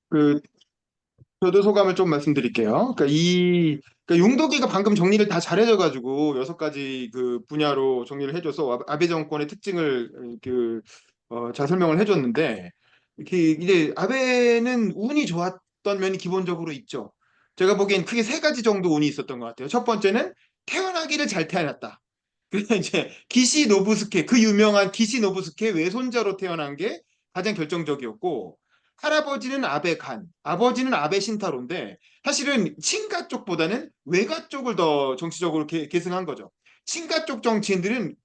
그 저도 소감을 좀 말씀드릴게요. 그러니까 용도기가 방금 정리를 다 잘해줘가지고 여섯 가지 그 분야로 정리를 해줘서 아베 정권의 특징을 잘 설명을 해줬는데, 이렇게 이제 아베는 운이 좋았던 면이 기본적으로 있죠. 제가 보기엔 크게 세 가지 정도 운이 있었던 것 같아요. 첫 번째는 태어나기를 잘 태어났다. 그래서 이제 기시 노부스케, 그 유명한 기시 노부스케 외손자로 태어난 게 가장 결정적이었고, 할아버지는 아베 간, 아버지는 아베 신타로인데 사실은 친가 쪽보다는 외가 쪽을 더 정치적으로 계승한 거죠. 친가 쪽 정치인들은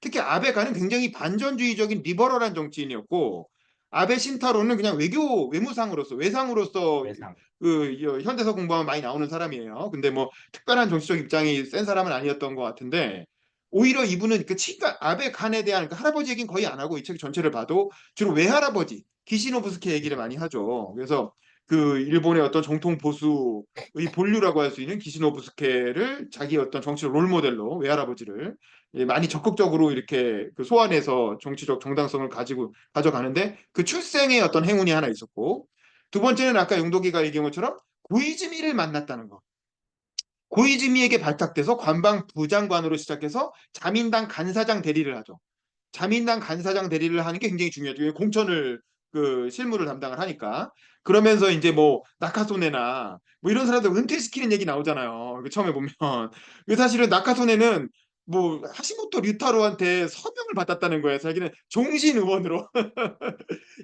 특히 아베 간은 굉장히 반전주의적인 리버럴한 정치인이었고, 아베 신타로는 그냥 외무상으로서 외상으로서 외상. 현대사 공부하면 많이 나오는 사람이에요. 근데 뭐 특별한 정치적 입장이 센 사람은 아니었던 것 같은데, 오히려 이분은 그 친가 아베 간에 대한 그 할아버지 얘기는 거의 안 하고 이 책 전체를 봐도 주로 외할아버지 기시노부스케 얘기를 많이 하죠. 그래서 그 일본의 어떤 정통 보수의 본류라고 할 수 있는 기시노부스케를 자기 어떤 정치적 롤 모델로 외할아버지를 많이 적극적으로 이렇게 그 소환해서 정치적 정당성을 가져가는데, 그 출생의 어떤 행운이 하나 있었고, 두 번째는 아까 용도기가 얘기한 것처럼 고이즈미를 만났다는 거. 고이즈미에게 발탁돼서 관방 부장관으로 시작해서 자민당 간사장 대리를 하죠. 자민당 간사장 대리를 하는 게 굉장히 중요하죠. 공천을 그 실무를 담당을 하니까. 그러면서 이제 뭐 나카소네나 뭐 이런 사람들 은퇴시키는 얘기 나오잖아요. 그 처음에 보면 그 사실은 나카소네는 뭐 하시모토 류타로한테 서명을 받았다는 거예요. 자기는 종신 의원으로.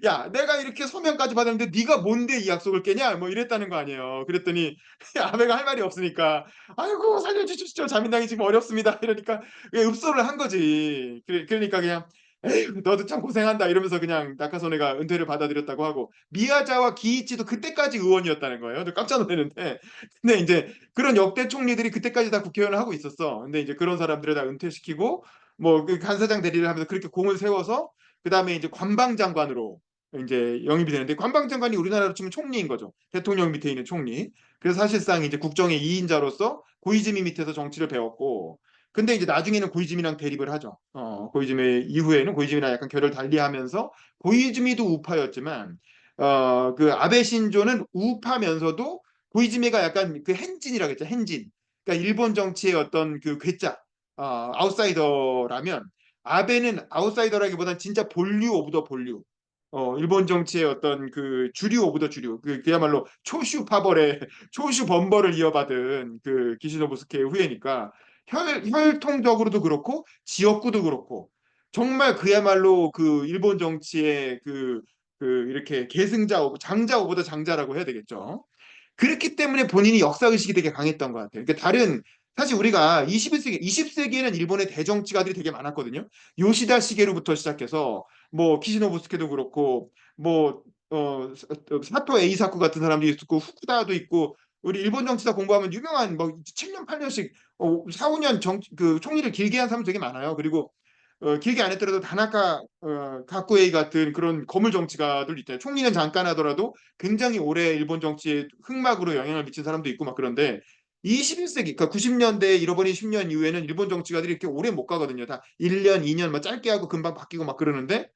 야, 내가 이렇게 서명까지 받았는데 네가 뭔데 이 약속을 깨냐? 뭐 이랬다는 거 아니에요. 그랬더니 아베가 할 말이 없으니까, 아이고 살려주십시오. 자민당이 지금 어렵습니다. 이러니까 그냥 읍소를 한 거지. 그러니까 그냥 에휴, 너도 참 고생한다 이러면서 그냥 나카소네가 은퇴를 받아들였다고 하고, 미야자와 기이치도 그때까지 의원이었다는 거예요. 저 깜짝 놀랐는데, 근데 이제 그런 역대 총리들이 그때까지 다 국회의원을 하고 있었어. 근데 이제 그런 사람들을 다 은퇴시키고 뭐 그 간사장 대리를 하면서 그렇게 공을 세워서 그 다음에 이제 관방장관으로 이제 영입이 되는데, 관방장관이 우리나라로 치면 총리인 거죠. 대통령 밑에 있는 총리. 그래서 사실상 이제 국정의 2인자로서 고이즈미 밑에서 정치를 배웠고, 근데 이제 나중에는 고이즈미랑 대립을 하죠. 고이즈미 이후에는 고이즈미랑 약간 결을 달리하면서, 고이즈미도 우파였지만 그 아베 신조는 우파면서도 고이즈미가 약간 그 hen진이라고 했죠. hen진. 그러니까 일본 정치의 어떤 그 괴짜, 아웃사이더라면, 아베는 아웃사이더라기보다는 진짜 본류 오브 더 본류. 일본 정치의 어떤 그 주류 오브 더 주류. 그야말로 초슈 파벌의 초슈 범벌을 이어받은 그 기시노부스케의 후예니까, 혈통적으로도 그렇고 지역구도 그렇고 정말 그야말로 그 일본 정치의 이렇게 계승자 오브 장자 오브더 장자라고 해야 되겠죠. 그렇기 때문에 본인이 역사 의식이 되게 강했던 것 같아요. 그러니까 사실 우리가 21세기, 20세기에는 일본의 대정치가들이 되게 많았거든요. 요시다 시게루부터 시작해서 뭐 키시노부스케도 그렇고, 뭐 사토 에이사쿠 같은 사람도 있고, 후쿠다도 있고, 우리 일본 정치사 공부하면 유명한 뭐 7년 8년씩 4, 5년 그 총리를 길게 한 사람 되게 많아요. 그리고 길게 안 했더라도 다나카 가쿠에이 같은 그런 거물 정치가들 있잖아요. 총리는 잠깐 하더라도 굉장히 오래 일본 정치에 흑막으로 영향을 미친 사람도 있고 막 그런데, 21세기, 그러니까 90년대 잃어버린 10년 이후에는 일본 정치가들이 이렇게 오래 못 가거든요. 다 1년, 2년 막 짧게 하고 금방 바뀌고 막 그러는데,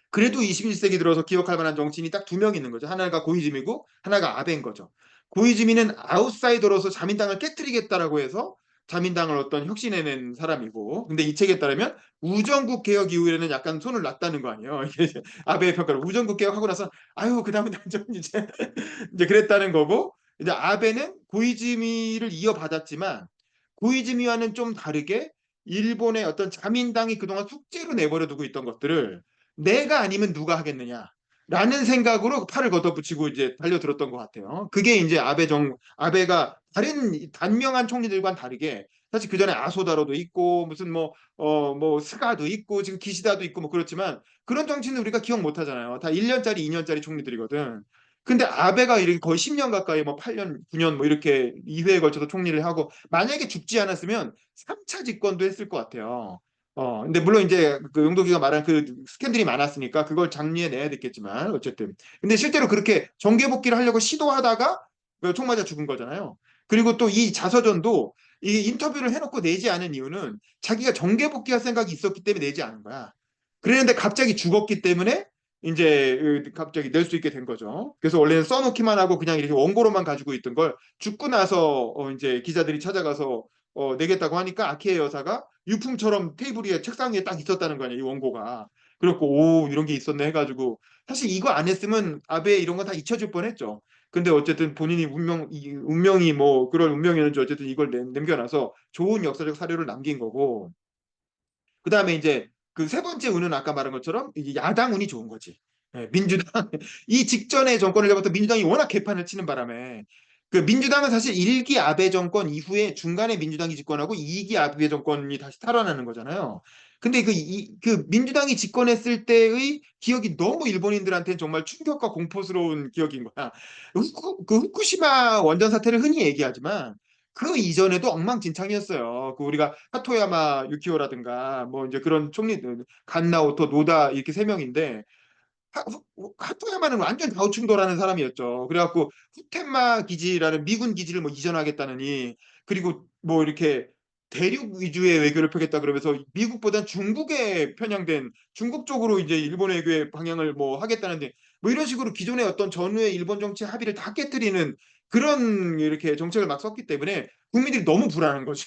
그래도 21세기 들어서 기억할 만한 정치인이 딱 두 명 있는 거죠. 하나가 고이즈미고 하나가 아베인 거죠. 고이즈미는 아웃사이더로서 자민당을 깨뜨리겠다라고 해서 자민당을 어떤 혁신해낸 사람이고, 근데 이 책에 따르면 우정국 개혁 이후에는 약간 손을 놨다는 거 아니에요. 이게 이제 아베의 평가를 우정국 개혁하고 나서 아유 그다음에 난좀 이제 이제 그랬다는 거고, 이제 아베는 고이즈미를 이어받았지만 고이즈미와는 좀 다르게 일본의 어떤 자민당이 그동안 숙제로 내버려 두고 있던 것들을 내가 아니면 누가 하겠느냐라는 생각으로 팔을 걷어붙이고 이제 달려들었던 것 같아요. 그게 이제 아베가 다른 단명한 총리들과는 다르게, 사실 그 전에 아소다로도 있고 무슨 뭐 스가도 있고 지금 기시다도 있고 뭐 그렇지만, 그런 정치는 우리가 기억 못 하잖아요. 다 1년짜리 2년짜리 총리들이거든. 근데 아베가 이렇게 거의 10년 가까이 뭐 8년 9년 뭐 이렇게 2회에 걸쳐서 총리를 하고, 만약에 죽지 않았으면 3차 집권도 했을 것 같아요. 근데 물론 이제 그 용도기가 말한 그 스캔들이 많았으니까 그걸 장리해 내야 됐겠지만, 어쨌든. 근데 실제로 그렇게 정계 복귀를 하려고 시도하다가 그총 맞아 죽은 거잖아요. 그리고 또 이 자서전도 이 인터뷰를 해놓고 내지 않은 이유는 자기가 정계 복귀할 생각이 있었기 때문에 내지 않은 거야. 그랬는데 갑자기 죽었기 때문에 이제 갑자기 낼 수 있게 된 거죠. 그래서 원래는 써놓기만 하고 그냥 이렇게 원고로만 가지고 있던 걸 죽고 나서 이제 기자들이 찾아가서 내겠다고 하니까 아키에 여사가 유품처럼 테이블 위에 책상 위에 딱 있었다는 거 아니에요, 이 원고가. 그렇고 오 이런 게 있었네 해가지고 사실 이거 안 했으면 아베 이런 거 다 잊혀질 뻔했죠. 근데 어쨌든 본인이 운명이 뭐 그런 운명이었는지 어쨌든 이걸 남겨놔서 좋은 역사적 사료를 남긴 거고 그 다음에 이제 그 세 번째 운은 아까 말한 것처럼 이게 야당 운이 좋은 거지. 예, 민주당 이 직전에 정권을 잡았던 민주당이 워낙 개판을 치는 바람에 그 민주당은 사실 1기 아베 정권 이후에 중간에 민주당이 집권하고 2기 아베 정권이 다시 탈환하는 거잖아요. 근데 그 민주당이 집권했을 때의 기억이 너무 일본인들한테는 정말 충격과 공포스러운 기억인 거야. 그 후쿠시마 원전 사태를 흔히 얘기하지만 그 이전에도 엉망진창이었어요. 그 우리가 하토야마 유키오라든가 뭐 이제 그런 총리 간나오토 노다 이렇게 세 명인데 하토야마는 완전 좌우충돌하는 사람이었죠. 그래갖고 후텐마 기지라는 미군 기지를 뭐 이전하겠다느니 그리고 뭐 이렇게 대륙 위주의 외교를 펴겠다 그러면서 미국보단 중국에 편향된 중국 쪽으로 이제 일본 외교의 방향을 뭐 하겠다는데 뭐 이런 식으로 기존의 어떤 전후의 일본 정치 합의를 다 깨뜨리는 그런 이렇게 정책을 막 썼기 때문에 국민들이 너무 불안한 거지.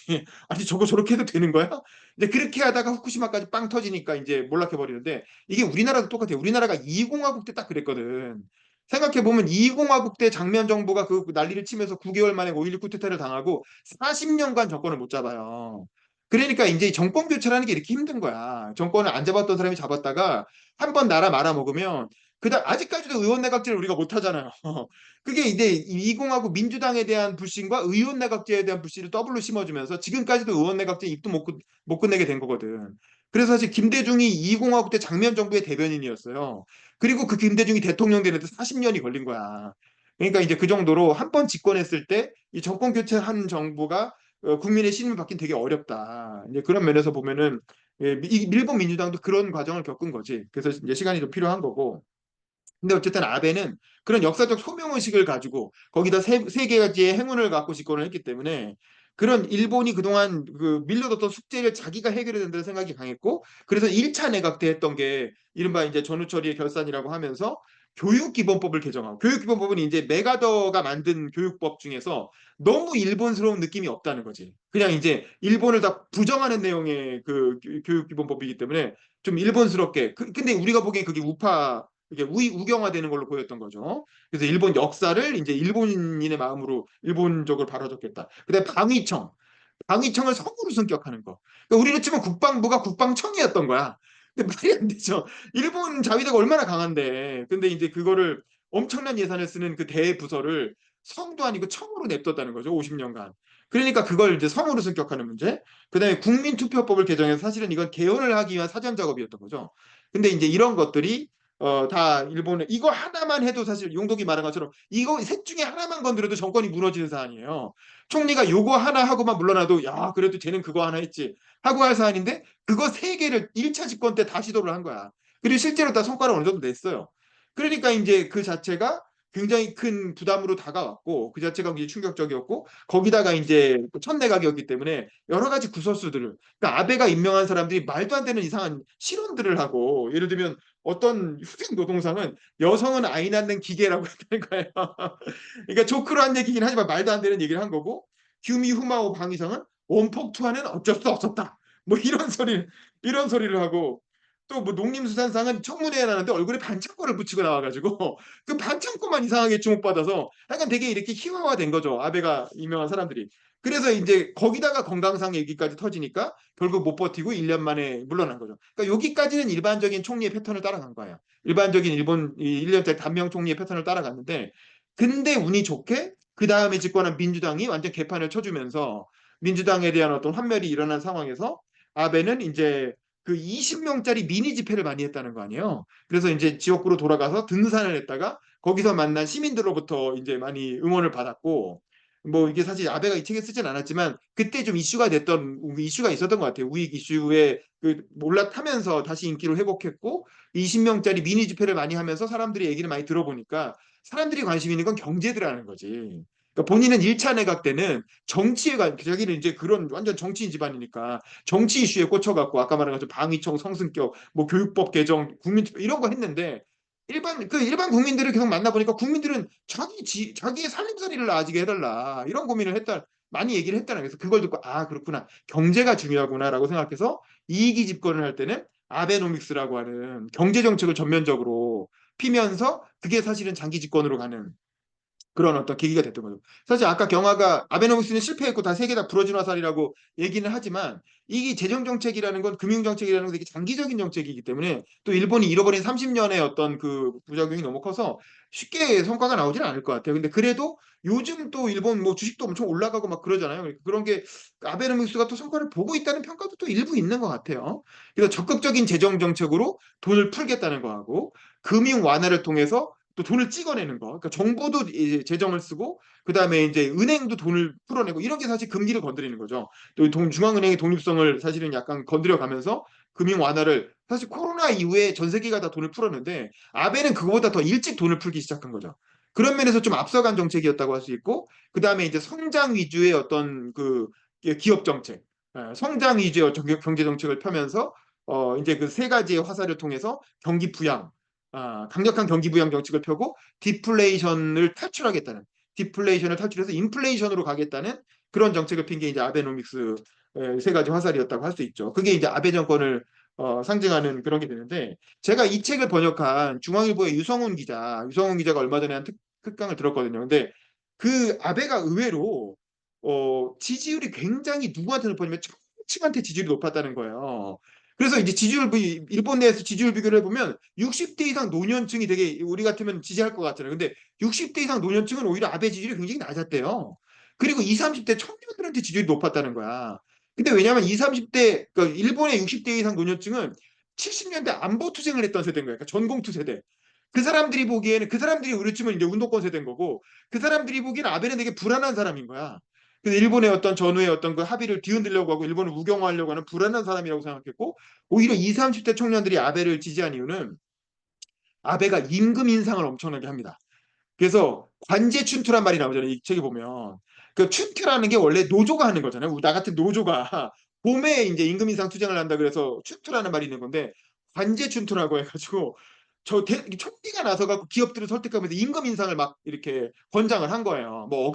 아니 저거 저렇게 해도 되는 거야? 이제 그렇게 하다가 후쿠시마까지 빵 터지니까 이제 몰락해 버리는데 이게 우리나라도 똑같아요. 우리나라가 2공화국 때 딱 그랬거든. 생각해보면 2공화국 때 장면 정부가 그 난리를 치면서 9개월 만에 5.16 쿠데타를 당하고 40년간 정권을 못 잡아요. 그러니까 이제 정권 교체라는 게 이렇게 힘든 거야. 정권을 안 잡았던 사람이 잡았다가 한 번 나라 말아먹으면 그다음 아직까지도 의원 내각제를 우리가 못 하잖아요. 그게 이제 2공화국 민주당에 대한 불신과 의원 내각제에 대한 불신을 더블로 심어주면서 지금까지도 의원 내각제 입도 못 끝내게 된 거거든. 그래서 사실 김대중이 2공화국 때 장면 정부의 대변인이었어요. 그리고 그 김대중이 대통령 되는데 40년이 걸린 거야. 그러니까 이제 그 정도로 한 번 집권했을 때 이 정권 교체한 정부가 국민의 신임을 받긴 되게 어렵다. 이제 그런 면에서 보면은 일본 민주당도 그런 과정을 겪은 거지. 그래서 이제 시간이 좀 필요한 거고. 근데 어쨌든 아베는 그런 역사적 소명의식을 가지고 거기다 세 가지의 행운을 갖고 집권을 했기 때문에 그런 일본이 그동안 그 밀려뒀던 숙제를 자기가 해결해야 된다는 생각이 강했고 그래서 1차 내각 때 했던 게 이른바 이제 전후처리의 결산이라고 하면서 교육기본법을 개정하고 교육기본법은 이제 메가더가 만든 교육법 중에서 너무 일본스러운 느낌이 없다는 거지. 그냥 이제 일본을 다 부정하는 내용의 그 교육기본법이기 때문에 좀 일본스럽게 근데 우리가 보기엔 그게 우파 이게 우경화되는 걸로 보였던 거죠. 그래서 일본 역사를 이제 일본인의 마음으로 일본적으로 바라줬겠다. 그다음에 방위청을 성으로 승격하는 거. 그러니까 우리로 치면 국방부가 국방청이었던 거야. 근데 말이 안 되죠. 일본 자위대가 얼마나 강한데. 근데 이제 그거를 엄청난 예산을 쓰는 그 대부서를 성도 아니고 청으로 냅뒀다는 거죠. 50년간. 그러니까 그걸 이제 성으로 승격하는 문제. 그다음에 국민투표법을 개정해서 사실은 이건 개헌을 하기 위한 사전 작업이었던 거죠. 근데 이제 이런 것들이 다 일본에 이거 하나만 해도 사실 용덕이 말한 것처럼 이거 셋 중에 하나만 건드려도 정권이 무너지는 사안이에요. 총리가 요거 하나 하고만 물러나도 야 그래도 쟤는 그거 하나 했지 하고 할 사안인데 그거 세 개를 1차 집권 때 다 시도를 한 거야. 그리고 실제로 다 성과를 어느 정도 냈어요. 그러니까 이제 그 자체가 굉장히 큰 부담으로 다가왔고 그 자체가 굉장히 충격적이었고 거기다가 이제 첫 내각이었기 때문에 여러 가지 구설수들을 그러니까 아베가 임명한 사람들이 말도 안 되는 이상한 실언들을 하고 예를 들면 어떤 후생 노동상은 여성은 아이 낳는 기계라고 했다는 거예요. 그러니까 조크로 한 얘기긴 하지만 말도 안 되는 얘기를 한 거고 규미 후마오 방위성은 원폭 투하는 어쩔 수 없었다. 뭐 이런 소리를 하고 또 뭐 농림수산상은 청문회에 나는데 얼굴에 반창고를 붙이고 나와가지고 그 반창고만 이상하게 주목받아서 약간 되게 이렇게 희화화된 거죠. 아베가 임명한 사람들이. 그래서 이제 거기다가 건강상 얘기까지 터지니까 결국 못 버티고 1년 만에 물러난 거죠. 그러니까 여기까지는 일반적인 총리의 패턴을 따라간 거예요. 일반적인 일본 1년짜리 단명 총리의 패턴을 따라갔는데 근데 운이 좋게 그 다음에 집권한 민주당이 완전 개판을 쳐주면서 민주당에 대한 어떤 환멸이 일어난 상황에서 아베는 이제 그 20명짜리 미니 집회를 많이 했다는 거 아니에요. 그래서 이제 지역구로 돌아가서 등산을 했다가 거기서 만난 시민들로부터 이제 많이 응원을 받았고 뭐 이게 사실 아베가 이 책에 쓰진 않았지만 그때 좀 이슈가 됐던 이슈가 있었던 것 같아요. 우익 이슈에 그 올라타면서 다시 인기를 회복했고 20명짜리 미니 집회를 많이 하면서 사람들이 얘기를 많이 들어보니까 사람들이 관심 있는 건 경제더라는 거지. 그러니까 본인은 1차 내각 때는 정치에 자기는 이제 그런 완전 정치인 집안이니까 정치 이슈에 꽂혀갖고 아까 말한 것처럼 방위청 성승격, 뭐 교육법 개정, 국민투표 이런 거 했는데 일반 국민들을 계속 만나보니까 국민들은 자기의 살림살이를 나아지게 해달라. 이런 고민을 많이 얘기를 했다는 거예요. 그래서 그걸 듣고, 아, 그렇구나. 경제가 중요하구나라고 생각해서 이익이 집권을 할 때는 아베노믹스라고 하는 경제 정책을 전면적으로 피면서 그게 사실은 장기 집권으로 가는 그런 어떤 계기가 됐던 거죠. 사실 아까 경화가 아베노믹스는 실패했고 다 세 개 다 부러진 화살이라고 얘기는 하지만 이게 재정 정책이라는 건 금융 정책이라는 건 되게 장기적인 정책이기 때문에 또 일본이 잃어버린 30년의 어떤 그 부작용이 너무 커서 쉽게 성과가 나오지는 않을 것 같아요. 근데 그래도 요즘 또 일본 뭐 주식도 엄청 올라가고 막 그러잖아요. 그러니까 그런 게 아베노믹스가 또 성과를 보고 있다는 평가도 또 일부 있는 것 같아요. 그래서 적극적인 재정 정책으로 돈을 풀겠다는 거하고 금융 완화를 통해서 또 돈을 찍어내는 거. 그러니까 정부도 이제 재정을 쓰고 그다음에 이제 은행도 돈을 풀어내고 이런 게 사실 금기를 건드리는 거죠. 또 중앙은행의 독립성을 사실은 약간 건드려 가면서 금융 완화를 사실 코로나 이후에 전 세계가 다 돈을 풀었는데 아베는 그거보다 더 일찍 돈을 풀기 시작한 거죠. 그런 면에서 좀 앞서간 정책이었다고 할 수 있고 그다음에 이제 성장 위주의 어떤 그 기업 정책, 성장 위주의 경제 정책을 펴면서 이제 그 세 가지의 화살을 통해서 경기 부양 강력한 경기 부양 정책을 펴고 디플레이션을 탈출해서 인플레이션으로 가겠다는 그런 정책을 핀 게 이제 아베노믹스 세 가지 화살이었다고 할 수 있죠. 그게 이제 아베 정권을 상징하는 그런 게 되는데 제가 이 책을 번역한 중앙일보의 유성훈 기자가 얼마 전에 한 특강을 들었거든요. 근데 그 아베가 의외로 지지율이 굉장히 누구한테 높았냐면 정치한테 지지율이 높았다는 거예요. 그래서 이제 일본 내에서 지지율 비교를 해보면 60대 이상 노년층이 되게 우리 같으면 지지할 것 같잖아요. 근데 60대 이상 노년층은 오히려 아베 지지율이 굉장히 낮았대요. 그리고 20, 30대 청년들한테 지지율이 높았다는 거야. 근데 왜냐하면 20, 30대, 그러니까 일본의 60대 이상 노년층은 70년대 안보 투쟁을 했던 세대인 거야. 그러니까 전공투 세대. 그 사람들이 보기에는 그 사람들이 우리 치면 이제 운동권 세대인 거고 그 사람들이 보기에는 아베는 되게 불안한 사람인 거야. 그래서 일본의 어떤 전후의 어떤 그 합의를 뒤흔들려고 하고 일본을 우경화하려고 하는 불안한 사람이라고 생각했고 오히려 20, 30대 청년들이 아베를 지지한 이유는 아베가 임금 인상을 엄청나게 합니다. 그래서 관제 춘투란 말이 나오잖아요. 이 책에 보면. 그 춘투라는 게 원래 노조가 하는 거잖아요. 나 같은 노조가 봄에 이제 임금 인상 투쟁을 한다 그래서 춘투라는 말이 있는 건데 관제 춘투라고 해가지고 총리가 나서갖고 기업들을 설득하면서 임금 인상을 막 이렇게 권장을 한 거예요. 뭐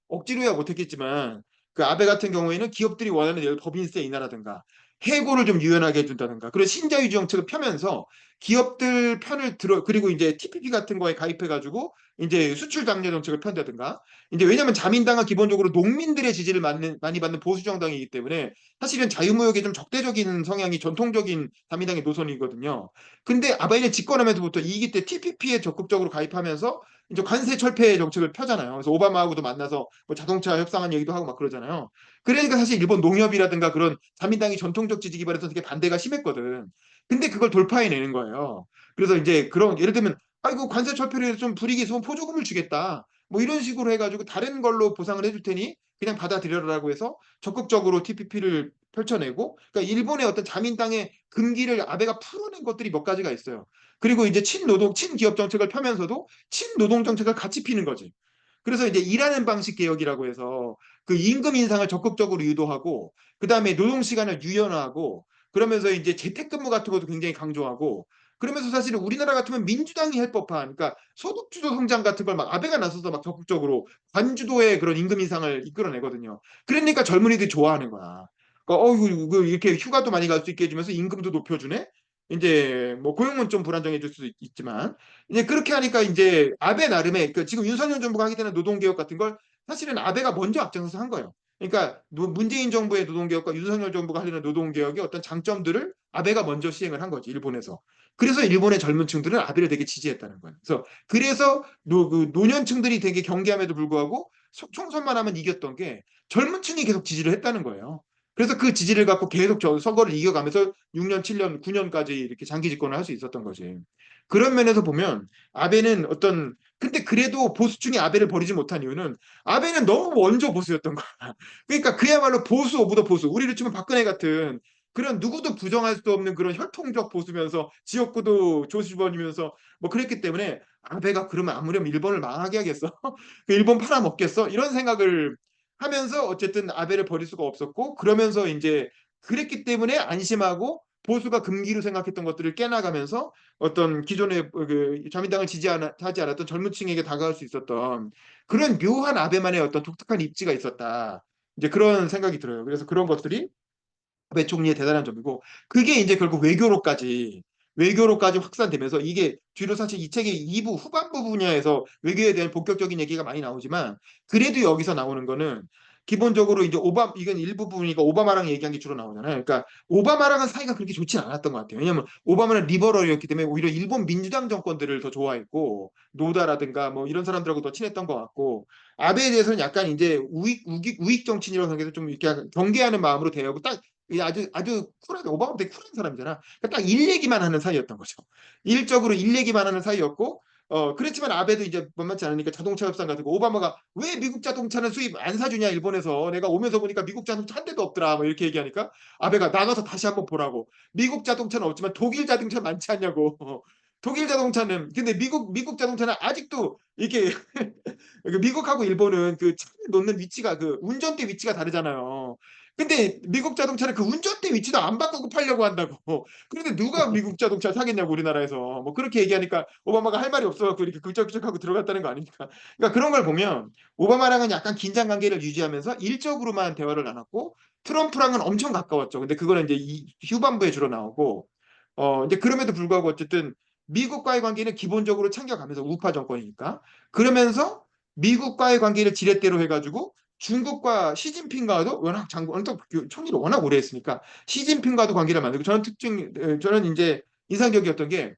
억지로야 못했겠지만 그 아베 같은 경우에는 기업들이 원하는 예를 법인세 인하라든가 해고를 좀 유연하게 해준다든가 그런 신자유주의 정책을 펴면서 기업들 편을 들어 그리고 이제 TPP 같은 거에 가입해가지고 이제 수출 장려 정책을 편다든가 이제 왜냐하면 자민당은 기본적으로 농민들의 지지를 많이 받는 보수 정당이기 때문에 사실은 자유무역에 좀 적대적인 성향이 전통적인 자민당의 노선이거든요. 근데 아베는 집권하면서부터 2기 때 TPP에 적극적으로 가입하면서 이제 관세 철폐 정책을 펴잖아요. 그래서 오바마하고도 만나서 뭐 자동차 협상한 얘기도 하고 막 그러잖아요. 그러니까 사실 일본 농협이라든가 그런 자민당이 전통적 지지 기반에서 되게 반대가 심했거든. 근데 그걸 돌파해내는 거예요. 그래서 이제 그런 예를 들면 아이고 관세 철폐를 해서 좀 불이익이 있으면 보조금을 주겠다. 뭐 이런 식으로 해가지고 다른 걸로 보상을 해줄 테니 그냥 받아들여라라고 해서 적극적으로 TPP를 펼쳐내고 그러니까 일본의 어떤 자민당의 금기를 아베가 풀어낸 것들이 몇 가지가 있어요. 그리고 이제 친기업 정책을 펴면서도 친노동 정책을 같이 피는 거지. 그래서 이제 일하는 방식 개혁이라고 해서 그 임금 인상을 적극적으로 유도하고 그다음에 노동 시간을 유연화하고 그러면서 이제 재택근무 같은 것도 굉장히 강조하고 그러면서 사실은 우리나라 같으면 민주당이 할 법한 그러니까 소득주도 성장 같은 걸 막 아베가 나서서 막 적극적으로 관주도의 그런 임금 인상을 이끌어내거든요. 그러니까 젊은이들이 좋아하는 거야. 그러니까 이렇게 휴가도 많이 갈 수 있게 해주면서 임금도 높여주네. 이제 뭐 고용은 좀 불안정해질 수도 있지만 이제 그렇게 하니까 이제 아베 나름의 그 지금 윤석열 정부가 하게 되는 노동개혁 같은 걸 사실은 아베가 먼저 앞장서서 한 거예요. 그러니까 문재인 정부의 노동개혁과 윤석열 정부가 하려는 노동개혁의 어떤 장점들을 아베가 먼저 시행을 한 거지 일본에서. 그래서 일본의 젊은 층들은 아베를 되게 지지했다는 거예요. 그래서 그 노년층들이 되게 경계함에도 불구하고 총선만 하면 이겼던 게 젊은 층이 계속 지지를 했다는 거예요. 그래서 그 지지를 갖고 계속 선거를 이겨가면서 6년, 7년, 9년까지 이렇게 장기 집권을 할 수 있었던 거지. 그런 면에서 보면 아베는 근데 그래도 보수층이 아베를 버리지 못한 이유는 아베는 너무 원조 보수였던 거야. 그러니까 그야말로 보수 오브 더 보수. 우리로 치면 박근혜 같은 그런 누구도 부정할 수 없는 그런 혈통적 보수면서 지역구도 조수번이면서 뭐 그랬기 때문에 아베가 그러면 아무렴 일본을 망하게 하겠어? 그 일본 팔아먹겠어? 이런 생각을 하면서 어쨌든 아베를 버릴 수가 없었고 그러면서 이제 그랬기 때문에 안심하고 보수가 금기로 생각했던 것들을 깨나가면서 어떤 기존의 그 자민당을 하지 않았던 젊은 층에게 다가갈 수 있었던 그런 묘한 아베만의 어떤 독특한 입지가 있었다. 이제 그런 생각이 들어요. 그래서 그런 것들이 아베 총리의 대단한 점이고 그게 이제 결국 외교로까지 확산되면서 이게 뒤로 사실 이 책의 2부 후반부 분야에서 외교에 대한 본격적인 얘기가 많이 나오지만 그래도 여기서 나오는 거는 기본적으로 이제 이건 일부분이니까 오바마랑 얘기한 게 주로 나오잖아요. 그러니까 오바마랑은 사이가 그렇게 좋진 않았던 것 같아요. 왜냐하면 오바마는 리버럴이었기 때문에 오히려 일본 민주당 정권들을 더 좋아했고 노다라든가 뭐 이런 사람들하고 더 친했던 것 같고 아베에 대해서는 약간 이제 우익 정치인이라고 생각해서 좀 이렇게 경계하는 마음으로 대하고 딱 아주 쿨하게 오바마 되게 쿨한 사람이잖아. 그러니까 딱 일 얘기만 하는 사이였던 거죠. 일적으로 일 얘기만 하는 사이였고 그렇지만 아베도 이제 만만치 않으니까 자동차 협상 같은 거 오바마가 왜 미국 자동차는 수입 안 사주냐 일본에서 내가 오면서 보니까 미국 자동차 한 대도 없더라 뭐 이렇게 얘기하니까 아베가 나가서 다시 한번 보라고 미국 자동차는 없지만 독일 자동차 많지 않냐고 독일 자동차는 근데 미국 자동차는 아직도 이렇게 미국하고 일본은 그 차를 놓는 위치가 그 운전대 위치가 다르잖아요. 근데 미국 자동차는 그 운전대 위치도 안 바꾸고 팔려고 한다고. 그런데 누가 미국 자동차 사겠냐고 우리나라에서. 뭐 그렇게 얘기하니까 오바마가 할 말이 없어갖고 이렇게 긁적긁적하고 들어갔다는 거 아닙니까? 그러니까 그런 걸 보면 오바마랑은 약간 긴장 관계를 유지하면서 일적으로만 대화를 나눴고 트럼프랑은 엄청 가까웠죠. 근데 그거는 이제 이 후반부에 주로 나오고 이제 그럼에도 불구하고 어쨌든 미국과의 관계는 기본적으로 챙겨가면서 우파 정권이니까 그러면서 미국과의 관계를 지렛대로 해가지고 중국과 시진핑과도 워낙 총리를 워낙 오래 했으니까 시진핑과도 관계를 만들고 저는 이제 인상적이었던 게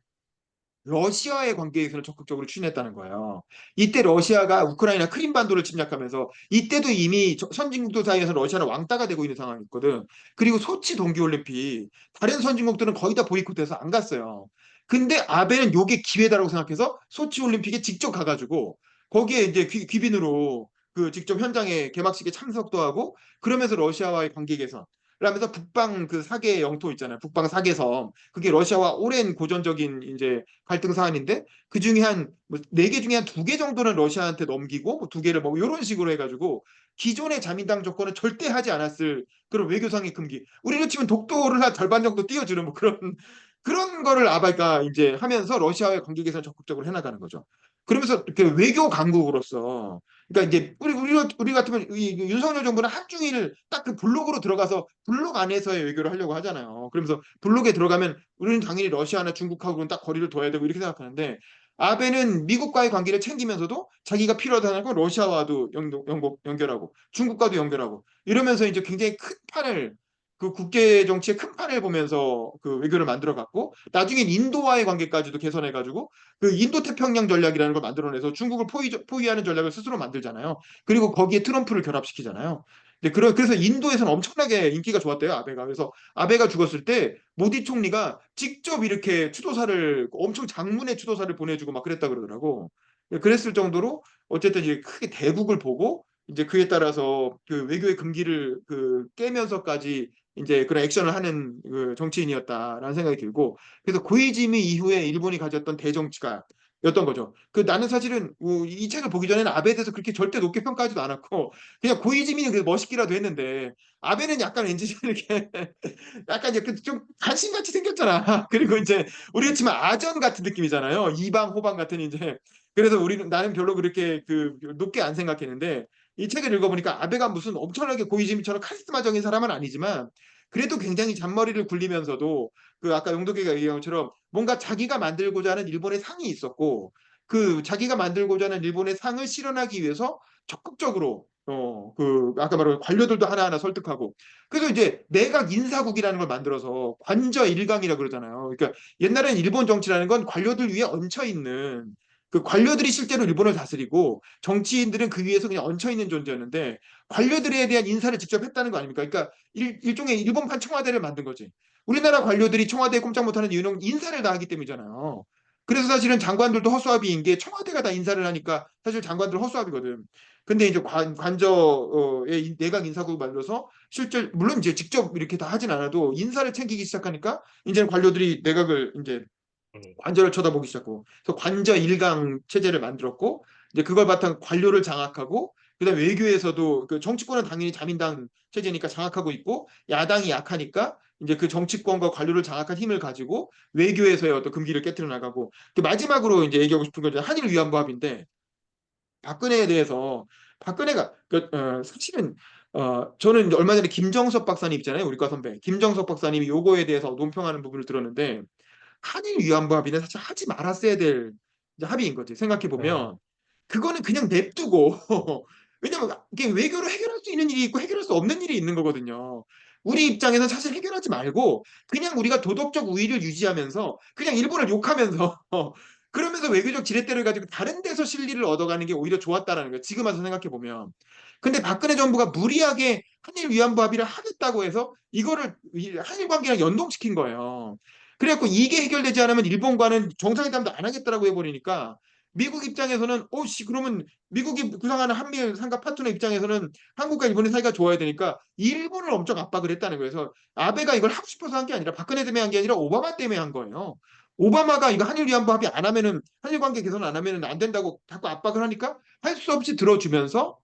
러시아의 관계에서는 적극적으로 추진했다는 거예요. 이때 러시아가 우크라이나 크림반도를 침략하면서 이때도 이미 선진국들 사이에서 러시아는 왕따가 되고 있는 상황이었거든. 그리고 소치 동계올림픽 다른 선진국들은 거의 다 보이콧해서 안 갔어요. 근데 아베는 요게 기회다라고 생각해서 소치 올림픽에 직접 가가지고 거기에 이제 귀빈으로 그 직접 현장에 개막식에 참석도 하고 그러면서 러시아와의 관계 개선 그러면서 북방 그 사개 영토 있잖아요. 북방 사개섬. 그게 러시아와 오랜 고전적인 이제 갈등 사안인데 그 중에 한 4개 중에 한 2개 정도는 러시아한테 넘기고 뭐 2개를 뭐 이런 식으로 해가지고 기존의 자민당 조건은 절대 하지 않았을 그런 외교상의 금기. 우리로 치면 독도를 한 절반 정도 띄워주는 뭐 그런 거를 아베가 이제 하면서 러시아와의 관계 개선을 적극적으로 해나가는 거죠. 그러면서 그 외교 강국으로서 그러니까 이제 우리 같으면 이 윤석열 정부는 한중일 딱 그 블록으로 들어가서 블록 안에서의 외교를 하려고 하잖아요. 그러면서 블록에 들어가면 우리는 당연히 러시아나 중국하고는 딱 거리를 둬야 되고 이렇게 생각하는데 아베는 미국과의 관계를 챙기면서도 자기가 필요하다는 건 러시아와도 연결하고 중국과도 연결하고 이러면서 이제 굉장히 큰 판을 그 국제 정치의 큰 판을 보면서 그 외교를 만들어 갔고 나중엔 인도와의 관계까지도 개선해가지고 그 인도 태평양 전략이라는 걸 만들어내서 중국을 포위하는 전략을 스스로 만들잖아요. 그리고 거기에 트럼프를 결합시키잖아요. 그래서 인도에서는 엄청나게 인기가 좋았대요, 아베가. 그래서 아베가 죽었을 때 모디 총리가 직접 이렇게 추도사를 엄청 장문의 추도사를 보내주고 막 그랬다 그러더라고. 그랬을 정도로 어쨌든 이제 크게 대국을 보고 이제 그에 따라서 그 외교의 금기를 그 깨면서까지 이제 그런 액션을 하는 그 정치인이었다라는 생각이 들고 그래서 고이즈미 이후에 일본이 가졌던 대정치가 였던 거죠. 그 나는 사실은 이 책을 보기 전에는 아베에 대해서 그렇게 절대 높게 평가하지도 않았고 그냥 고이즈미는 그 멋있기라도 했는데 아베는 약간 왠지 이렇게 약간 이제 좀 간신같이 생겼잖아. 그리고 이제 우리가 치면 아전 같은 느낌이잖아요. 이방 호방 같은 이제 그래서 우리는 나는 별로 그렇게 그 높게 안 생각했는데 이 책을 읽어보니까 아베가 무슨 엄청나게 고이즈미처럼 카리스마적인 사람은 아니지만 그래도 굉장히 잔머리를 굴리면서도 그 아까 용도기가 얘기한 것처럼 뭔가 자기가 만들고자 하는 일본의 상이 있었고 그 자기가 만들고자 하는 일본의 상을 실현하기 위해서 적극적으로 그 아까 말한 관료들도 하나하나 설득하고 그래서 이제 내각 인사국이라는 걸 만들어서 관저 일강이라 그러잖아요. 그러니까 옛날에는 일본 정치라는 건 관료들 위에 얹혀 있는 그 관료들이 실제로 일본을 다스리고 정치인들은 그 위에서 그냥 얹혀 있는 존재였는데 관료들에 대한 인사를 직접 했다는 거 아닙니까? 그러니까 일종의 일본판 청와대를 만든 거지. 우리나라 관료들이 청와대에 꼼짝 못하는 이유는 인사를 다 하기 때문이잖아요. 그래서 사실은 장관들도 허수아비인 게 청와대가 다 인사를 하니까 사실 장관들 허수아비거든. 근데 이제 관저의 내각 인사국을 만들어서 실제 물론 이제 직접 이렇게 다 하진 않아도 인사를 챙기기 시작하니까 이제는 관료들이 내각을 이제 관저를 쳐다보기 시작하고 그래서 관저 일강 체제를 만들었고 이제 그걸 바탕 관료를 장악하고 그다음 외교에서도 그 정치권은 당연히 자민당 체제니까 장악하고 있고 야당이 약하니까 이제 그 정치권과 관료를 장악한 힘을 가지고 외교에서의 어떤 금기를 깨뜨려 나가고 그 마지막으로 이제 얘기하고 싶은 건 한일 위안부 합의인데 박근혜에 대해서 박근혜가 사실은 저는 얼마 전에 김정석 박사님 있잖아요. 우리과 선배 김정석 박사님이 요거에 대해서 논평하는 부분을 들었는데 한일 위안부 합의는 사실 하지 말았어야 될 이제 합의인 거지. 생각해 네. 보면 그거는 그냥 냅두고 왜냐면 이게 외교로 해결할 수 있는 일이 있고 해결할 수 없는 일이 있는 거거든요. 우리 입장에서 사실 해결하지 말고 그냥 우리가 도덕적 우위를 유지하면서 그냥 일본을 욕하면서 그러면서 외교적 지렛대를 가지고 다른 데서 실리를 얻어가는 게 오히려 좋았다라는 거예요. 지금 와서 생각해 보면. 근데 박근혜 정부가 무리하게 한일 위안부 합의를 하겠다고 해서 이거를 한일 관계랑 연동시킨 거예요. 그래갖고 이게 해결되지 않으면 일본과는 정상회담도 안 하겠다라고 해버리니까 미국 입장에서는 오씨 그러면 미국이 구상하는 한미일 삼각 파트너 입장에서는 한국과 일본의 사이가 좋아야 되니까 일본을 엄청 압박을 했다는 거예요. 그래서 아베가 이걸 하고 싶어서 한 게 아니라 박근혜 때문에 한 게 아니라 오바마 때문에 한 거예요. 오바마가 이거 한일 위안부 합의 안 하면은 한일 관계 개선 안 하면은 안 된다고 자꾸 압박을 하니까 할 수 없이 들어주면서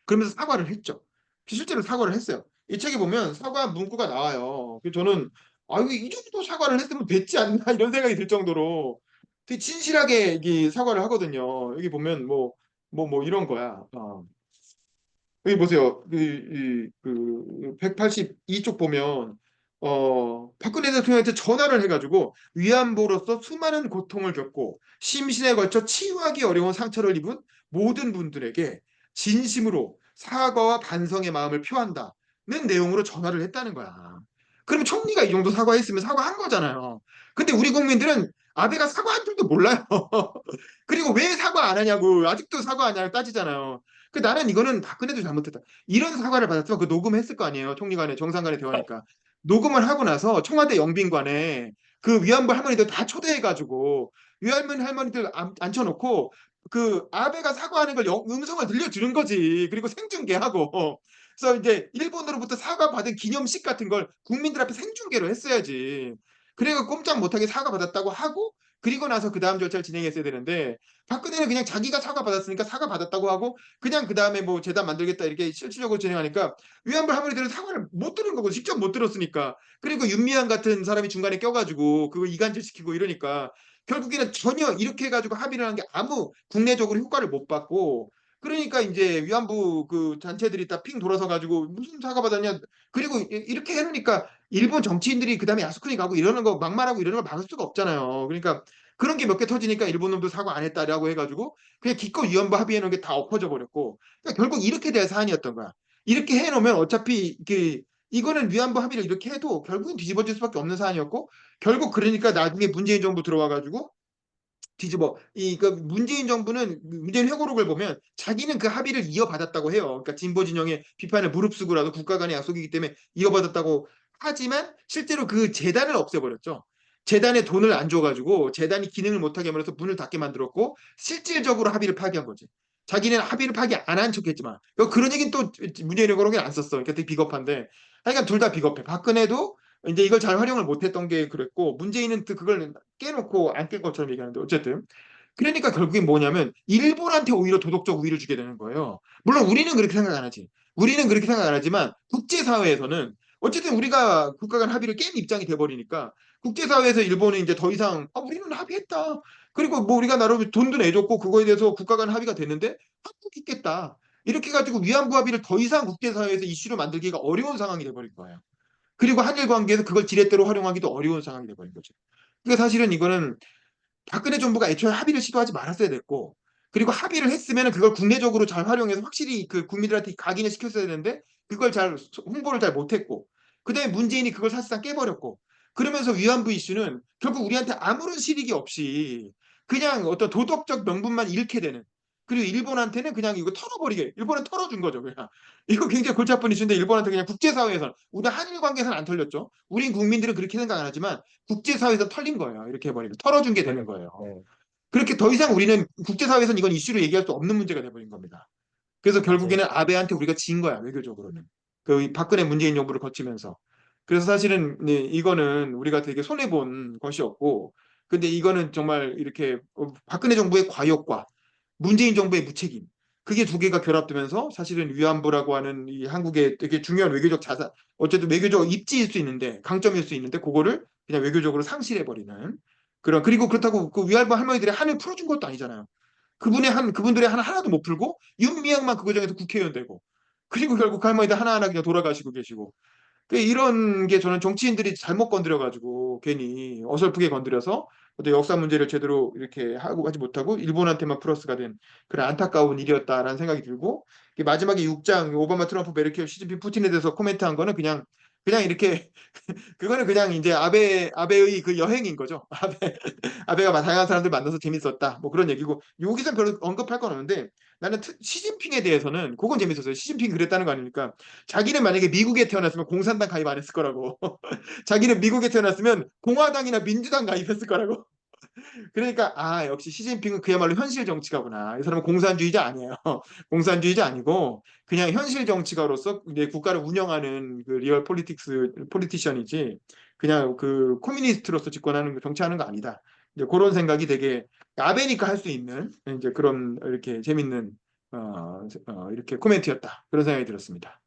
그러면서 사과를 했죠. 실제로 사과를 했어요. 이 책에 보면 사과 문구가 나와요. 그래서 저는 이거 이 정도 사과를 했으면 됐지 않나 이런 생각이 들 정도로 되게 진실하게 이 사과를 하거든요. 여기 보면 뭐 이런 거야. 여기 보세요. 182쪽 보면 박근혜 대통령한테 전화를 해가지고 위안부로서 수많은 고통을 겪고 심신에 걸쳐 치유하기 어려운 상처를 입은 모든 분들에게 진심으로 사과와 반성의 마음을 표한다는 내용으로 전화를 했다는 거야. 그러면 총리가 이 정도 사과했으면 사과한 거잖아요. 근데 우리 국민들은 아베가 사과한 줄도 몰라요. 그리고 왜 사과 안 하냐고 아직도 사과 안 하냐고 따지잖아요. 나는 이거는 박근혜도 잘못했다. 이런 사과를 받았으면 그 녹음했을 거 아니에요. 총리 간에 정상 간에 대화니까. 녹음을 하고 나서 청와대 영빈관에 그 위안부 할머니들 다 초대해가지고 위안부 할머니들 앉혀놓고 그 아베가 사과하는 걸 음성을 들려주는 거지. 그리고 생중계하고. 그래서 이제 일본으로부터 사과받은 기념식 같은 걸 국민들 앞에 생중계로 했어야지. 그래가 꼼짝 못하게 사과받았다고 하고 그리고 나서 그 다음 절차를 진행했어야 되는데 박근혜는 그냥 자기가 사과받았으니까 사과받았다고 하고 그냥 그 다음에 뭐 재단 만들겠다 이렇게 실질적으로 진행하니까 위안부 할머니들은 사과를 못 들은 거고 직접 못 들었으니까 그리고 윤미향 같은 사람이 중간에 껴가지고 그거 이간질 시키고 이러니까 결국에는 전혀 이렇게 해가지고 합의를 한 게 아무 국내적으로 효과를 못 받고 그러니까 이제 위안부 그 단체들이 다 핑 돌아서 가지고 무슨 사과받았냐 그리고 이렇게 해놓으니까 일본 정치인들이 그 다음에 야스쿠니 가고 이러는 거 막말하고 이러는 걸 막을 수가 없잖아요. 그러니까 그런 게 몇 개 터지니까 일본 놈도 사과 안 했다라고 해가지고 그냥 기껏 위안부 합의해 놓은 게 다 엎어져 버렸고 그러니까 결국 이렇게 될 사안이었던 거야. 이렇게 해놓으면 어차피 이거는 위안부 합의를 이렇게 해도 결국은 뒤집어질 수밖에 없는 사안이었고 결국 그러니까 나중에 문재인 정부 들어와가지고 뒤집어 그 문재인 정부는 문재인 회고록을 보면 자기는 그 합의를 이어받았다고 해요. 그러니까 진보 진영의 비판을 무릅쓰고라도 국가 간의 약속이기 때문에 이어받았다고 하지만 실제로 그 재단을 없애버렸죠. 재단에 돈을 안 줘가지고 재단이 기능을 못하게 하면서 문을 닫게 만들었고 실질적으로 합의를 파기한 거지. 자기는 합의를 파기 안 한 척했지만 그런 얘기는 또 문재인 회고록에 안 썼어. 그러니까 되게 비겁한데 하여간 둘 다 비겁해. 박근혜도 이제 이걸 잘 활용을 못했던 게 그랬고 문재인은 또 그걸 깨놓고 안 깬 것처럼 얘기하는데 어쨌든 그러니까 결국엔 뭐냐면 일본한테 오히려 도덕적 우위를 주게 되는 거예요. 물론 우리는 그렇게 생각 안 하지. 우리는 그렇게 생각 안 하지만 국제사회에서는 어쨌든 우리가 국가 간 합의를 깬 입장이 돼버리니까 국제사회에서 일본은 이제 더 이상 우리는 합의했다. 그리고 뭐 우리가 나름 돈도 내줬고 그거에 대해서 국가 간 합의가 됐는데 한국 있겠다. 이렇게 가지고 위안부 합의를 더 이상 국제사회에서 이슈로 만들기가 어려운 상황이 돼버린 거예요. 그리고 한일 관계에서 그걸 지렛대로 활용하기도 어려운 상황이 돼버린 거죠. 그러니까 사실은 이거는 박근혜 정부가 애초에 합의를 시도하지 말았어야 됐고, 그리고 합의를 했으면 그걸 국내적으로 잘 활용해서 확실히 그 국민들한테 각인을 시켰어야 되는데, 그걸 잘 홍보를 잘 못했고, 그다음에 문재인이 그걸 사실상 깨버렸고, 그러면서 위안부 이슈는 결국 우리한테 아무런 실익이 없이 그냥 어떤 도덕적 명분만 잃게 되는. 그리고 일본한테는 그냥 이거 털어버리게, 일본은 털어준 거죠, 그냥. 이거 굉장히 골치 아픈 이슈인데, 일본한테 그냥 국제사회에서는, 우리 한일 관계에서는 안 털렸죠. 우린 국민들은 그렇게 생각 안 하지만, 국제사회에서 털린 거예요. 이렇게 해버리면. 털어준 게 네. 되는 거예요. 네. 그렇게 더 이상 우리는 국제사회에서는 이건 이슈로 얘기할 수 없는 문제가 돼버린 겁니다. 그래서 맞아요. 결국에는 아베한테 우리가 진 거야, 외교적으로는. 그 박근혜 문재인 정부를 거치면서. 그래서 사실은 네, 이거는 우리가 되게 손해본 것이었고, 근데 이거는 정말 이렇게 박근혜 정부의 과욕과 문재인 정부의 무책임, 그게 두 개가 결합되면서 사실은 위안부라고 하는 이 한국의 되게 중요한 외교적 자산, 어쨌든 외교적 입지일 수 있는데 강점일 수 있는데 그거를 그냥 외교적으로 상실해 버리는 그런. 그리고 그렇다고 그 위안부 할머니들의 한을 풀어준 것도 아니잖아요. 그분들의 한 하나도 못 풀고 윤미향만 그 과정에서 국회의원 되고 그리고 결국 그 할머니들 하나하나 그냥 돌아가시고 계시고 그 이런 게 저는 정치인들이 잘못 건드려가지고 괜히 어설프게 건드려서 어떤 역사 문제를 제대로 이렇게 하고 하지 못하고 일본한테만 플러스가 된 그런 안타까운 일이었다라는 생각이 들고 마지막에 6장 오바마, 트럼프, 메르켈, 시진핑, 푸틴에 대해서 코멘트한 거는 그냥 이렇게 그거는 그냥 이제 아베의 그 여행인 거죠. 아베가 다양한 사람들 만나서 재밌었다. 뭐 그런 얘기고 여기서 별로 언급할 건 없는데 나는 시진핑에 대해서는 그건 재밌었어요. 시진핑이 그랬다는 거 아닙니까? 자기는 만약에 미국에 태어났으면 공산당 가입 안 했을 거라고. 자기는 미국에 태어났으면 공화당이나 민주당 가입했을 거라고. 그러니까 아 역시 시진핑은 그야말로 현실 정치가구나. 이 사람은 공산주의자 아니에요. 공산주의자 아니고 그냥 현실 정치가로서 이제 국가를 운영하는 그 리얼 폴리티션이지 그냥 그 코미니스트로서 집권하는 정치하는 거 아니다. 이제 그런 생각이 되게 아베니까 할 수 있는 이제 그런 이렇게 재밌는 이렇게 코멘트였다. 그런 생각이 들었습니다.